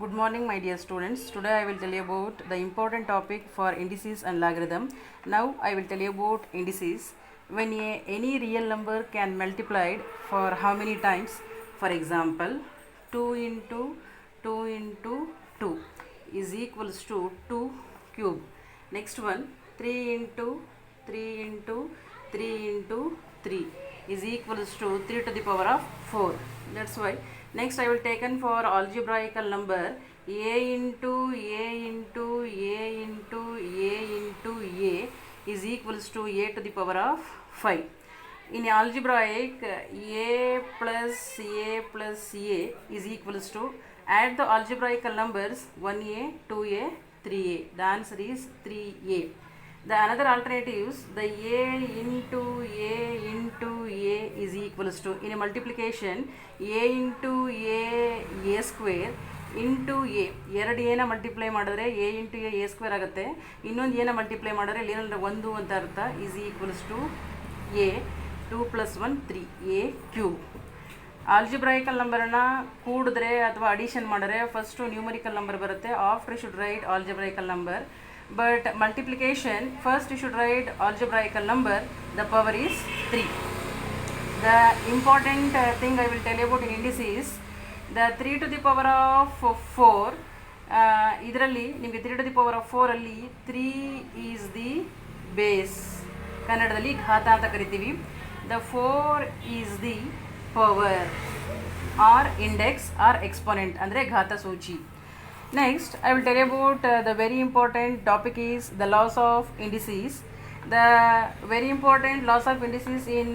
Good morning, my dear students. Today I will tell you about the important topic for indices and logarithm. Now I will tell you about indices. When any real number can multiplied for how many times? For example, 2 into 2 into 2 is equals to 2 cube. Next one, 3 into 3 into 3 into 3 is equals to 3 to the power of 4. That's why next I will taken for algebraical number a into a into a into a into a is equals to a to the power of 5. In algebraic a plus a is equals to add the algebraical numbers 1a, 2a, 3a. The answer is 3a. The another alternatives, the a into a is equals to, in a multiplication, a into a square into a ಎರಡು ಏನ multiply ಮಾಡಿದ್ರೆ a into a square ಆಗುತ್ತೆ. ಇನ್ನೊಂದು ಏನ multiply ಮಾಡಿದ್ರೆ ಇಲ್ಲಿ ಏನಂದ್ರೆ 1 ಅಂತ ಅರ್ಥ is equals to a 2 plus 1 3 a cube. ಆಲ್ಜಿಬ್ರಾಯಿಕಲ್ ನಂಬರನ್ನು ಕೂಡಿದ್ರೆ ಅಥವಾ ಅಡಿಷನ್ ಮಾಡಿದ್ರೆ ಫಸ್ಟು ನ್ಯೂಮರಿಕಲ್ ನಂಬರ್ ಬರುತ್ತೆ. After you should write algebraical number. But multiplication, first you should write algebraical number, the power is 3. The important thing I will tell you about in indices, the 3 to the power of 4, ಇದರಲ್ಲಿ ನಿಮಗೆ 3 to the power of 4 ಅಲ್ಲಿ 3 is the base, ಕನ್ನಡದಲ್ಲಿ ಘಾತ ಅಂತ ಕರಿತೀವಿ. The 4 is the power or index or exponent ಅಂದರೆ ಘಾತ ಸೂಚಿ. Next, I will tell you about the very important topic is the laws of indices. The very important laws of indices in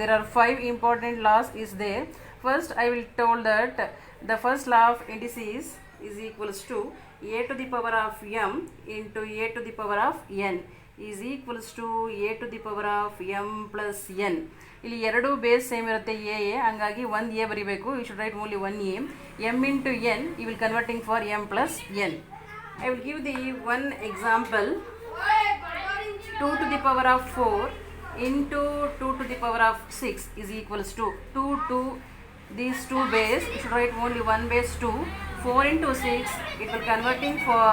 there are 5 important laws is there. First, I will tell that the first law of indices is equals to a to the power of m into a to the power of n is equals to a to the power of m plus n. ಇಲ್ಲಿ ಎರಡು base same ಇರುತ್ತೆ A ಹಂಗಾಗಿ ಒಂದು A ಬರೀಬೇಕು. You should write only one A. M into N you will converting for M plus N. I will give the one example. 2 to the power of 4 into 2 to the power of 6 is equals to 2 these two base. You should write only one base 2. 4 into 6 it will converting for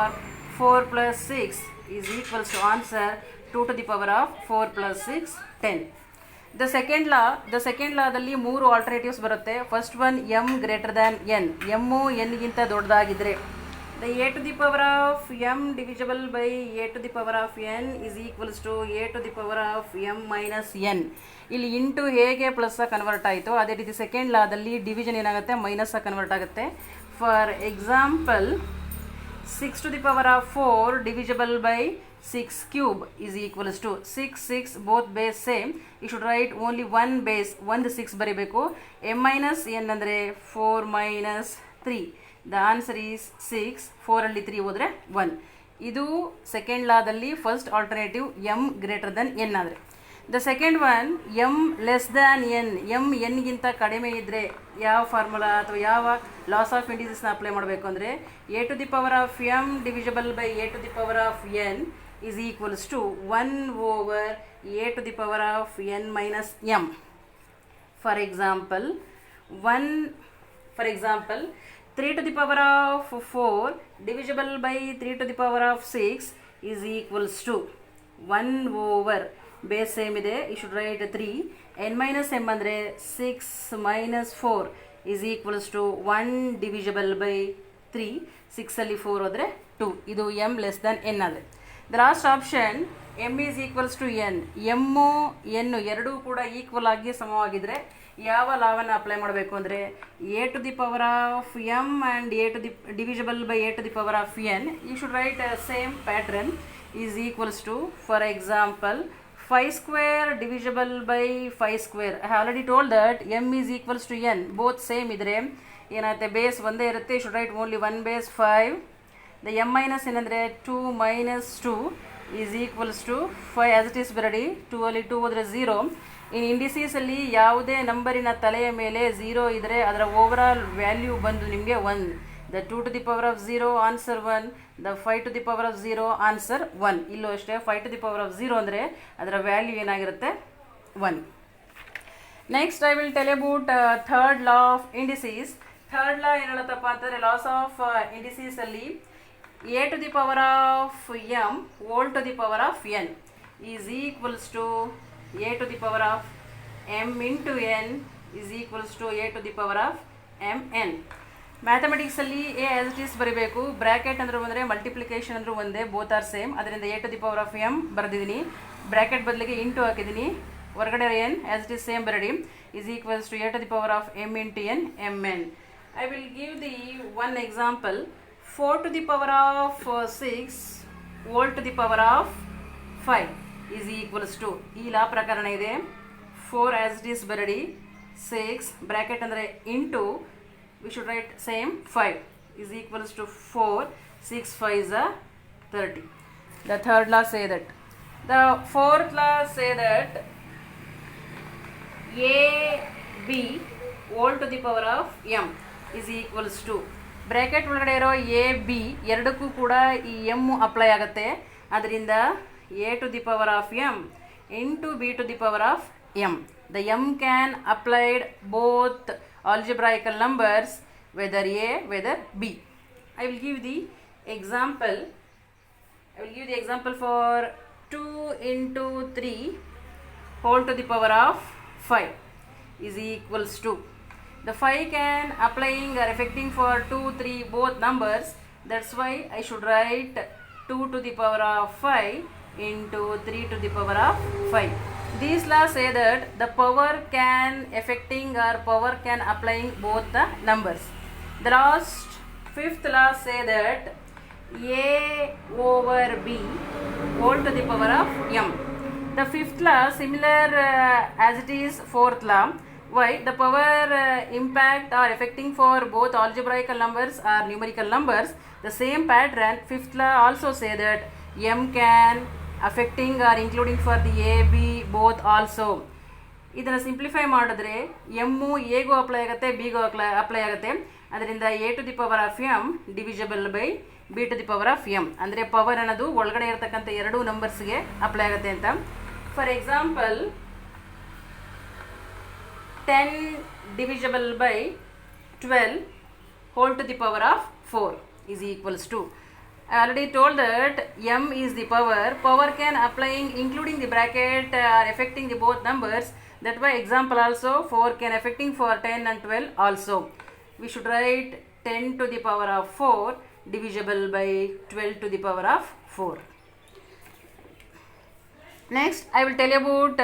4 plus 6 is equals to answer 2 to the power of 4 plus 6 10. The second lawದಲ್ಲಿ ಮೂರು alternatives ಬರುತ್ತೆ. First one m greater than n. M ಎನ್ಗಿಂತ ದೊಡ್ಡದಾಗಿದ್ದರೆ the a to the power of m divisible by a to the power of n is equals to a to the power of m minus n. ಇಲ್ಲಿ into ಹೇಗೆ plus convert ಆಯಿತು ಅದೇ ರೀತಿ second ಲಾದಲ್ಲಿ division ಏನಾಗುತ್ತೆ minus convert ಆಗುತ್ತೆ. For example 6 to the power of 4 divisible by 6 cube is equals to 6 both base same. You should write only one base, ಒಂದು 6 ಬರೀಬೇಕು. m minus n ಅಂದರೆ 4 minus 3. The answer is 6. 4 ಅಲ್ಲಿ 3 ಹೋದರೆ 1. ಇದು second ಲಾದಲ್ಲಿ first alternative m greater then n ಆದರೆ. The second one m less than n. m nಗಿಂತ ಕಡಿಮೆ ಇದ್ದರೆ ಯಾವ ಫಾರ್ಮುಲಾ ಅಥವಾ ಯಾವ ಲಾಸ್ ಆಫ್ ಇಂಡಿಸಸ್ನ ಅಪ್ಲೈ ಮಾಡಬೇಕು ಅಂದರೆ a to the power of m divisible by a to the power of n is equals to 1 over a to the power of n minus m. For example, 3 to the power of 4 divisible by 3 to the power of 6 is equals to 1 over base same ಇದೆ. you should write 3. n minus m ಅಂದರೆ 6 minus 4 is equals to 1 divisible by 3. 6 ಅಲ್ಲಿ 4 ಹೋದರೆ 2. ಇದು m less than n ಆದರೆ. The last option m is equals to n. M ಎನ್ನು ಎರಡೂ ಕೂಡ equal ಆಗಿ ಸಮವಾಗಿದ್ದರೆ ಯಾವ ಲಾವನ್ನು ಅಪ್ಲೈ ಮಾಡಬೇಕು ಅಂದರೆ a to the power of m and a to the divisible by a to the power of n. You should write same pattern is equals to for example 5 square divisible by 5 square. I have already told that m is equals to n. Both same ಇದ್ರೆ ಏನಾಗುತ್ತೆ base ಒಂದೇ ಇರುತ್ತೆ. You should write only one base 5. The m minus n ಅಂದರೆ 2 minus 2 is equals to 5 as it is ಬರಡಿ. 2 ಅಲ್ಲಿ 2 ಹೋದರೆ 0. ಇನ್ ಇಂಡಿಸೀಸ್ ಅಲ್ಲಿ ಯಾವುದೇ ನಂಬರಿನ ತಲೆಯ ಮೇಲೆ 0 ಇದ್ದರೆ ಅದರ ಓವರಾಲ್ ವ್ಯಾಲ್ಯೂ ಬಂದು ನಿಮಗೆ 1. The 2 to the power of 0 answer 1. The 5 to the power of 0 answer 1. ಇಲ್ಲೂ ಅಷ್ಟೇ 5 to the power of 0 ಅಂದರೆ ಅದರ ವ್ಯಾಲ್ಯೂ ಏನಾಗಿರುತ್ತೆ 1. Next I will tell about third law of indices. Third ಲಾ ಏನು ಹೇಳುತ್ತಪ್ಪ ಅಂತಂದರೆ ಲಾಸ್ ಆಫ್ ಇಂಡಿಸೀಸ್ ಅಲ್ಲಿ a to the power of m whole to the power of n is equals to a to the power of m into n is equals to a to the power of mn. Mathematics ಅಲ್ಲಿ a as it is ಬರೀಬೇಕು, bracket ಅಂದ್ರೆ ಬಂದರೆ multiplication ಅಂದ್ರೂ ಒಂದೇ, both are same. ಅದರಿಂದ a to the power of m ಬರೆದಿದ್ದೀನಿ, bracket ಬದಲಿಗೆ into ಹಾಕಿದ್ದೀನಿ, ಹೊರಗಡೆ n as it is same ಬರಡಿ, is equals to a to the power of m into n mn. I will give the one example. 4 to the power of 6 whole to the power of 5 is equals to, ಈ ಲಾ ಪ್ರಕರಣ ಇದೆ, 4 as it is ಬರಡಿ, 6 bracket ಅಂದರೆ into, we should write same 5 is equals to 4, 6 5s are 30. The third law say that. The fourth law say that a b whole to the power of m is equals to, bracket ಒಳಗಡೆ ಇರೋ A B ಎರಡಕ್ಕೂ ಕೂಡ ಈ M apply ಆಗುತ್ತೆ. ಅದರಿಂದ A to the power of M into B to the power of M. The M can applied both algebraical numbers whether a whether b. I will give the example. For 2 into 3 whole to the power of 5 is equals to, the 5 can applying or affecting for 2 3 both numbers, that's why I should write 2 to the power of 5 into 3 to the power of 5. These laws say that the power can affecting or power can applying both the numbers. The last fifth law say that a over b whole to the power of m. The fifth law similar as it is fourth law. Why? The power impact or affecting for both algebraical numbers or numerical numbers. The same pattern fifth law also say that m can affecting or including for the a b both also. ಇದನ್ನು simplify ಮಾಡಿದ್ರೆ m ಎಗೂ apply ಆಗುತ್ತೆ, ಬಿಗೂ apply ಆಗುತ್ತೆ. ಅದರಿಂದ A to the power of m divisible by b to the power of m, ಅಂದರೆ power ಅನ್ನೋದು ಒಳಗಡೆ ಇರತಕ್ಕಂಥ ಎರಡೂ ನಂಬರ್ಸ್ಗೆ ಅಪ್ಲೈ ಆಗುತ್ತೆ ಅಂತ. For example 10 divisible by 12 whole to the power of 4 is equals to, I already told that m is the power can applying including the bracket or affecting the both numbers. That way example also 4 can affecting for 10 and 12 also. We should write 10 to the power of 4 divisible by 12 to the power of 4. Next I will tell you about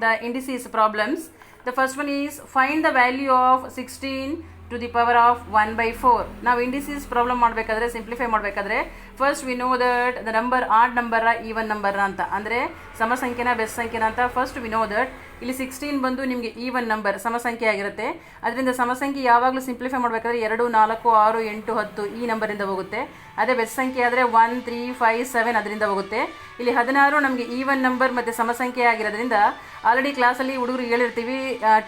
the indices problems. The first one is find the value of 16 to the power of 1 by 4. ನಾವು indices problem ಮಾಡಬೇಕಾದ್ರೆ, simplify ಮಾಡಬೇಕಾದ್ರೆ first we know that the number odd number even number ಅಂತ, ಅಂದರೆ ಸಮ ಸಂಖ್ಯೆನ ಬೆಸ್ ಸಂಖ್ಯೆನ ಅಂತ. First we know that ಇಲ್ಲಿ 16 ಬಂದು ನಿಮಗೆ ಈವನ್ ನಂಬರ್ ಸಮಸಂಖ್ಯೆ ಆಗಿರುತ್ತೆ. ಅದರಿಂದ ಸಮಸಂಖ್ಯೆ ಯಾವಾಗಲೂ ಸಿಂಪ್ಲಿಫೈ ಮಾಡಬೇಕಾದ್ರೆ 2 4 6 8 10 ಈ ನಂಬರಿಂದ ಹೋಗುತ್ತೆ. ಅದೇ ಬೆಸ್ ಸಂಖ್ಯೆ ಆದರೆ 1 3 5 7 ಅದರಿಂದ ಹೋಗುತ್ತೆ. ಇಲ್ಲಿ 16 ನಮಗೆ ಈವನ್ ನಂಬರ್ ಮತ್ತು ಸಮಸಂಖ್ಯೆ ಆಗಿರೋದ್ರಿಂದ ಆಲ್ರೆಡಿ ಕ್ಲಾಸಲ್ಲಿ ಹುಡುಗರು ಹೇಳಿರ್ತೀವಿ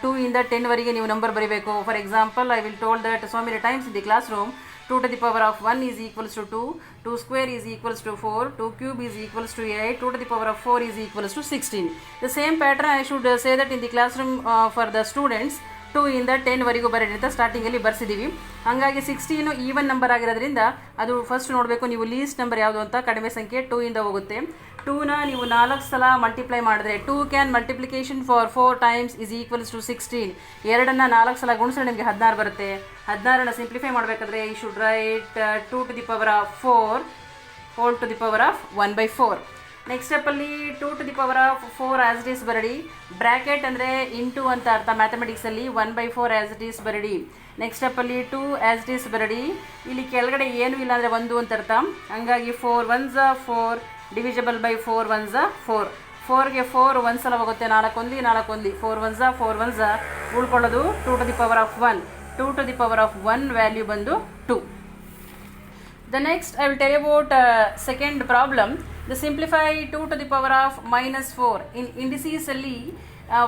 2 ಇಂದ 10 ವರೆಗೆ ನೀವು ನಂಬರ್ ಬರೀಬೇಕು. For example I will told that so many times in the class room. 2 to the power of 1 is equals to 2, 2 square is equals to 4, 2 cube is equals to 8, 2 to the power of 4 is equals to 16. The same pattern I should say that in the classroom for the students. 2 ಇಂದ 10 ವರೆಗೂ ಬರೀರಿ ಅಂತ ಸ್ಟಾರ್ಟಿಂಗಲ್ಲಿ ಬರ್ಸಿದ್ದೀವಿ. ಹಾಗಾಗಿ 16 even number ಆಗಿರೋದ್ರಿಂದ ಅದು first ನೋಡಬೇಕು ನೀವು ಲೀಸ್ಟ್ ನಂಬರ್ ಯಾವುದು ಅಂತ. ಕಡಿಮೆ ಸಂಖ್ಯೆ 2 ಇಂದ ಹೋಗುತ್ತೆ. 2ನ ನೀವು 4 ಸಲ ಮಲ್ಟಿಪ್ಲೈ ಮಾಡಿದ್ರೆ 2 can multiplication for 4 times is equals to 16. 2ನ್ನು 4 ಸಲ ಗುಣಿಸಿದ್ರೆ ನಿಮಗೆ 16 ಬರುತ್ತೆ. 16ನ ಸಿಂಪ್ಲಿಫೈ ಮಾಡಬೇಕಾದ್ರೆ you should write 2 to the power of 4 whole to the power of 1 by 4. Next ಸ್ಟೆಪ್ಪಲ್ಲಿ 2 to the power of 4 as it is ಬರಡಿ. ಬ್ರ್ಯಾಕೆಟ್ ಅಂದರೆ ಇಂಟು ಅಂತ ಅರ್ಥ ಮ್ಯಾಥಮೆಟಿಕ್ಸಲ್ಲಿ. 1 by 4 ಆಸ್ ಇಟ್ ಈಸ್ ಬರಡಿ. ನೆಕ್ಸ್ಟ್ ಸ್ಟೆಪ್ಪಲ್ಲಿ 2 ಆಸ್ ಇಟ್ ಈಸ್ ಬರಡಿ. ಇಲ್ಲಿ ಕೆಳಗಡೆ ಏನೂ ಇಲ್ಲ ಅಂದರೆ 1 ಅಂತ ಅರ್ಥ. ಹಂಗಾಗಿ 4 1s 4 ಡಿವಿಜಬಲ್ ಬೈ 4 1s 4. 4ಗೆ 4 ಒಂದು ಸಲ ಹೋಗುತ್ತೆ, 4 1 4 1 4 1s 4 1s ಉಳ್ಕೊಳ್ಳೋದು 2 to the power of 1. 2 to the power of 1 value ಬಂದು 2. The next I will tell you about second problem. The simplify 2 to the power of minus 4. In indices ಅಲ್ಲಿ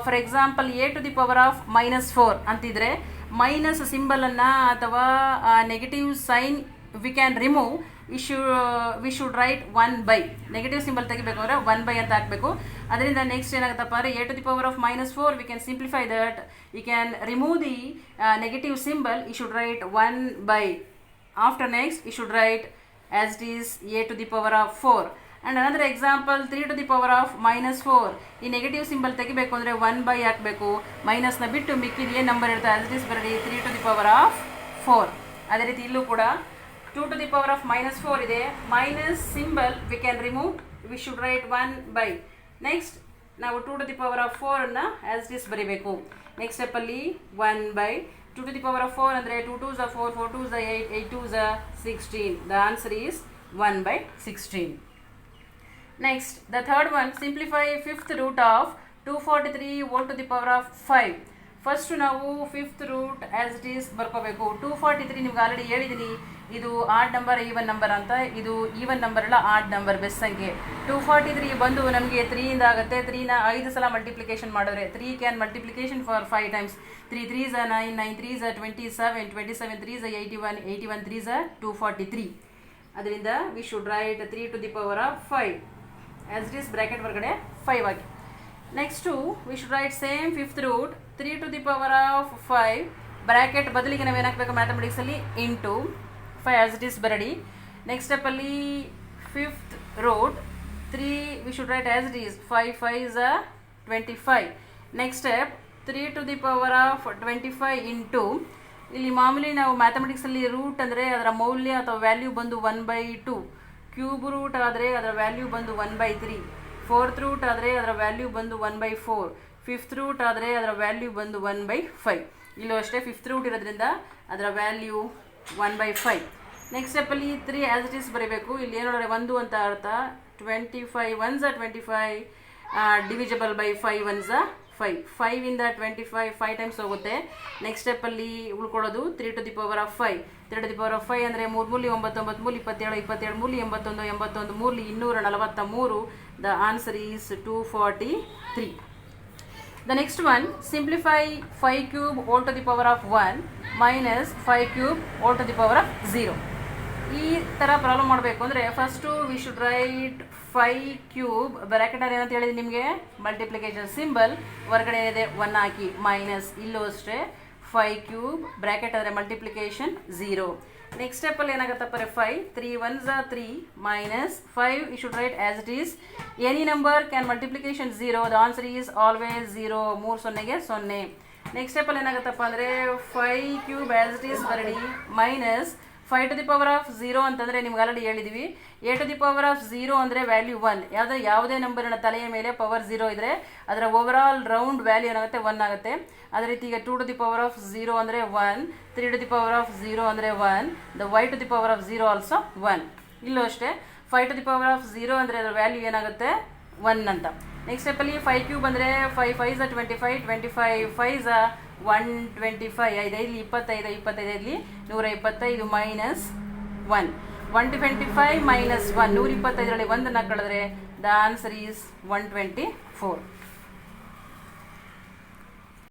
for example a to the power of minus 4 ಅಂತಿದ್ರೆ minus ಸಿಂಬಲನ್ನು ಅಥವಾ negative sign we can remove, we should write 1 by. Negative symbol ತೆಗಿಬೇಕು ಅಂದರೆ 1 by ಅಂತ ಹಾಕಬೇಕು. ಅದರಿಂದ next ಏನಾಗುತ್ತಪ್ಪ ಅಂದರೆ a to the power of -4, we can simplify that. We can remove the negative symbol, you should write 1 by. After next, you should write as it is a to the power of 4. And another example, 3 to the power of -4. ಈ negative symbol ತೆಗಿಬೇಕು ಅಂದರೆ 1 by ಹಾಕಬೇಕು. ಮೈನಸ್ನ ಬಿಟ್ಟು ಮಿಕ್ಕಿದ ಏನು number ಇರುತ್ತೆ as it is ಬರಲಿ 3 to the power of 4. ಅದೇ ರೀತಿ ಇಲ್ಲೂ ಕೂಡ 2 to the power of -4 ಇದೆ. Minus symbol we can remove, we should write 1 by. Next ನಾವು 2 to the power of 4 ಅನ್ನು as it is ಬರೀಬೇಕು. ನೆಕ್ಸ್ಟ್ ಸ್ಟೆಪ್ಪಲ್ಲಿ 1 by 2 to the power of 4 ಅಂದರೆ 2 2s are 4, 4 2s are 8, 8 2s are 16. The answer is 1 by 16. Next, the third one, simplify fifth root of 243 whole to the power of 5. First ನಾವು fifth root as it is ಬರ್ಕೋಬೇಕು. 243 ನಿಮ್ಗೆ already ಹೇಳಿದ್ದೀನಿ, ಇದು odd number even number ಅಂತ. ಇದು even number ಅಲ್ಲ, odd number, best ಸಂಖ್ಯೆ. 243 ಬಂದು ನಮಗೆ 3 ಇಂದ ಆಗುತ್ತೆ. 3ನ 5 ಸಲ ಮಲ್ಟಿಪ್ಲಿಕೇಶನ್ ಮಾಡಿದ್ರೆ 3 can multiplication for 5 times. 3 3s are 9, 9 3s are 27, 27 3s are 81, 81 3s are 243. ಅದರಿಂದ we should write 3 to the power of 5 as it is bracket ಹೊರಗಡೆ 5 ಆಗಿ. Next we should write same fifth root 3 to the power of 5 bracket ಬದಲಿಗೆ ನಾವೇನು ಹಾಕಬೇಕು ಮ್ಯಾಥಮೆಟಿಕ್ಸಲ್ಲಿ into 5 as it is ಬರಡಿ. Next ಸ್ಟೆಪ್ಪಲ್ಲಿ fifth root 3 we should write as it is 5 5s are 25. Next step 3 to the power of 25 into, ಇಲ್ಲಿ ಮಾಮೂಲಿ ನಾವು ಮ್ಯಾಥಮೆಟಿಕ್ಸಲ್ಲಿ root ಅಂದರೆ ಅದರ ಮೌಲ್ಯ ಅಥವಾ ವ್ಯಾಲ್ಯೂ ಬಂದು 1/2. ಕ್ಯೂಬ್ ರೂಟ್ ಆದರೆ ಅದರ ವ್ಯಾಲ್ಯೂ ಬಂದು 1/3. ಫೋರ್ತ್ ರೂಟ್ ಆದರೆ ಅದರ ವ್ಯಾಲ್ಯೂ ಬಂದು 1/4. ಫಿಫ್ತ್ ರೂಟ್ ಆದರೆ ಅದರ ವ್ಯಾಲ್ಯೂ ಬಂದು 1/5. ಇಲ್ಲೂ ಅಷ್ಟೇ ಫಿಫ್ತ್ ರೂಟ್ ಇರೋದ್ರಿಂದ ಅದರ ವ್ಯಾಲ್ಯೂ 1/5. ನೆಕ್ಸ್ಟ್ ಸ್ಟೆಪ್ಪಲ್ಲಿ 3 ಆಸ್ ಇಟ್ ಈಸ್ ಬರೀಬೇಕು. ಇಲ್ಲಿ ಏನು ನೋಡಿದ್ರೆ 1 ಅಂತ ಅರ್ಥ. 25 1s are 25 ಡಿವಿಜಬಲ್ by 5 1s are 5. 5 ಇಂದ 25 5 ಟೈಮ್ಸ್ ಹೋಗುತ್ತೆ. ನೆಕ್ಸ್ಟ್ ಸ್ಟೆಪ್ಪಲ್ಲಿ ಉಳ್ಕೊಳ್ಳೋದು 3 to the power of 5. 3 to the power of 5 ಅಂದರೆ 3 ಮೂಲಿ 9 9 ಮೂಲಿ 27 27 ಮೂಲಿ 81 81 ಮೂಲಿ 243. The answer is 243. The next one, simplify 5 cube whole to the power of 1 minus 5 cube whole to the power of 0. ಈ ಥರ problem ಮಾಡಬೇಕು ಅಂದರೆ first we should write 5 cube ಬ್ರ್ಯಾಕೆಟಲ್ಲಿ ಏನಂತ ಹೇಳಿದ್ರೆ ನಿಮಗೆ multiplication symbol ಹೊರಗಡೆ ಏನಿದೆ 1 ಹಾಕಿ, ಮೈನಸ್ ಇಲ್ಲೂ ಅಷ್ಟೇ 5 ಕ್ಯೂಬ್ ಬ್ರ್ಯಾಕೆಟ್ ಅಂದರೆ ಮಲ್ಟಿಪ್ಲಿಕೇಶನ್ 0. ನೆಕ್ಸ್ಟ್ ಸ್ಟೆಪ್ಪಲ್ಲಿ ಏನಾಗುತ್ತಪ್ಪ 5 3 1s are 3 minus 5 you should write as it is. Any number can multiplication 0. The answer is always 0. 3 0ಗೆ 0. ನೆಕ್ಸ್ಟ್ ಸ್ಟೆಪ್ಪಲ್ಲಿ ಏನಾಗುತ್ತಪ್ಪ ಅಂದರೆ 5 ಕ್ಯೂಬ್ ಆಸ್ ಇಟ್ ಈಸ್ ಬರಡಿ minus 5 to the power of 0 ಅಂತಂದರೆ ನಿಮ್ಗೆ ಆಲ್ರೆಡಿ ಹೇಳಿದ್ವಿ. a to the power of 0 ಅಂದರೆ value 1. ಯಾವುದೇ ನಂಬರಿನ ತಲೆಯ ಮೇಲೆ ಪವರ್ 0 ಇದ್ದರೆ ಅದರ ಓವರ್ ಆಲ್ ರೌಂಡ್ ವ್ಯಾಲ್ಯೂ ಏನಾಗುತ್ತೆ 1 ಆಗುತ್ತೆ. ಅದೇ ರೀತಿ ಈಗ 2 to the power of 0 ಅಂದರೆ 1, 3 to the power of 0 ಅಂದರೆ 1, the y to the power of 0 also 1. ಇಲ್ಲೂ ಅಷ್ಟೇ 5 to the power of 0 ಅಂದರೆ ಅದರ ವ್ಯಾಲ್ಯೂ ಏನಾಗುತ್ತೆ 1 ಅಂತ. ನೆಕ್ಸ್ಟ್ ಸ್ಟೆಪ್ಪಲ್ಲಿ 5 ಕ್ಯೂಬ್ ಅಂದರೆ 5 5s are 25, 25 5s are 125. 5 5 25, 25 125 minus 1. 125 minus 1 125ರಲ್ಲಿ 1 ಕಳೆದ್ರೆ ದ ಆನ್ಸರ್ ಈಸ್ 124.